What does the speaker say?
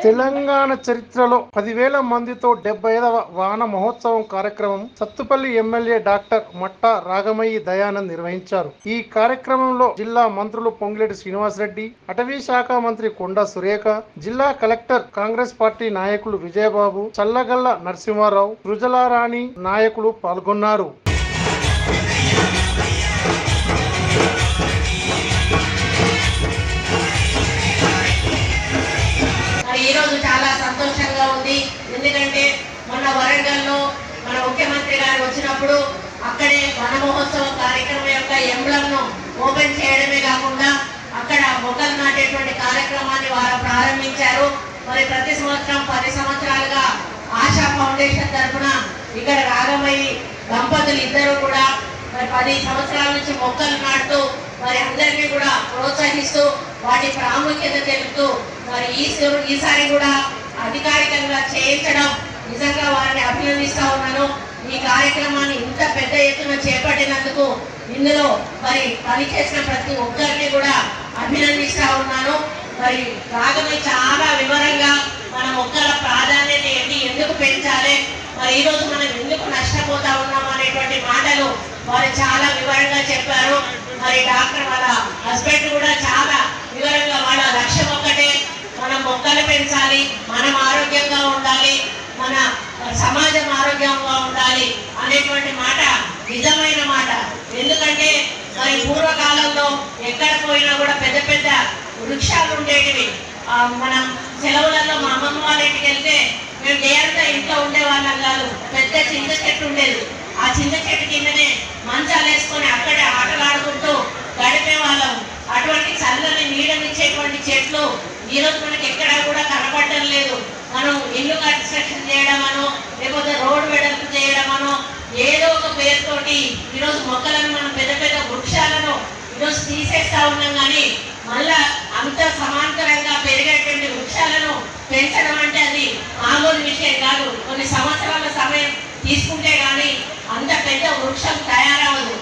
తెలంగాణ చరిత్రలో 10,000 మందితో 75వ వాన మహోత్సవం కార్యక్రమం సత్తుపల్లి ఎమ్మెల్యే డాక్టర్ మట్టా రాగమయ్యి దయానంద్ నిర్వహించారు. ఈ కార్యక్రమంలో జిల్లా మంత్రులు పొంగులేటి శ్రీనివాసరెడ్డి, అటవీ శాఖ మంత్రి కొండా సురేఖ, జిల్లా కలెక్టర్, కాంగ్రెస్ పార్టీ నాయకులు విజయబాబు, చల్లగల్ల నరసింహారావు, సృజలారాణి నాయకులు పాల్గొన్నారు. ఈరోజు చాలా సంతోషంగా ఉంది. ఎందుకంటే మొన్న వరంగల్లో మన ముఖ్యమంత్రి గారు వచ్చినప్పుడు అక్కడే వన మహోత్సవ కార్యక్రమం యొక్క ఎంబ్లంను ఓపెన్ చేయడమే కాకుండా అక్కడ మొక్కలు నాటేటువంటి కార్యక్రమాన్ని వారు ప్రారంభించారు. మరి ప్రతి సంవత్సరం 10 సంవత్సరాలుగా ఆశా ఫౌండేషన్ తరఫున ఇక్కడ రాగమయ్యి దంపతులు ఇద్దరు కూడా మరి 10 సంవత్సరాల నుంచి మొక్కలు నాటుతూ మరి అందరినీ కూడా ప్రోత్సహిస్తూ వాటి ప్రాముఖ్యత తెలుపుతూ మరి ఈసారి కూడా అధికారికంగా చేయించడం నిజంగా వారిని అభినందిస్తా ఉన్నాను. ఈ కార్యక్రమాన్ని ఇంత పెద్ద ఎత్తున చేపట్టినందుకు ఇందులో మరి పనిచేసిన ప్రతి ఒక్కరిని కూడా అభినందిస్తా ఉన్నాను. మరి రాగమై చాలా వివరంగా మన మొక్కల ప్రాధాన్యత ఏంటి, ఎందుకు పెంచాలి, మరి ఈరోజు మనం ఎందుకు నష్టపోతా ఉన్నాం అనేటువంటి మాటలు వారు చాలా వివరంగా చెప్పారు. మరి డాక్టర్ వాళ్ళ హస్బెండ్ కూడా చాలా వివరంగా వాళ్ళ లక్ష్యం ఒక్కటే, మనం మొక్కలు పెంచాలి, మనం ఆరోగ్యంగా ఉండాలి, మన సమాజం ఆరోగ్యంగా ఉండాలి అనేటువంటి మాట నిజమైన మాట. ఎందుకంటే మరి పూర్వకాలంలో ఎక్కడ పోయినా కూడా పెద్ద పెద్ద వృక్షాలు ఉండేటివి. మనం సెలవులలో మా అమ్మమ్మ వాళ్ళ ఇంటికి వెళ్తే మేము నేరంతా ఇంట్లో ఉండేవాళ్ళం కాదు, పెద్ద చింత చెట్టు ఉండేది. ఆ చింత చెట్టు కిందనే మంచాలు వేసుకొని అక్కడే ఆటలాడుకుంటూ గడిపే వాళ్ళం. అటువంటి చల్లని నీడనిచ్చేటువంటి చెట్లు ఈరోజు మనకి ఎక్కడా కూడా కనపడడం లేదు. మనం ఇల్లు కన్స్ట్రక్షన్ చేయడమనో లేకపోతే రోడ్డు వెడల్పు చేయడమనో ఏదో ఒక పేరుతోటి ఈరోజు మొక్కలను మనం పెద్ద పెద్ద వృక్షాలను ఈరోజు తీసేస్తా ఉన్నాం. కానీ మళ్ళా అంత సమాంతరంగా పెరిగేటువంటి వృక్షాలను పెంచడం అంటే అది మామూలు విషయం కాదు. కొన్ని సంవత్సరాల సమయం తీసుకుంటే కానీ అంత పెద్ద వృక్షం తయారవదు.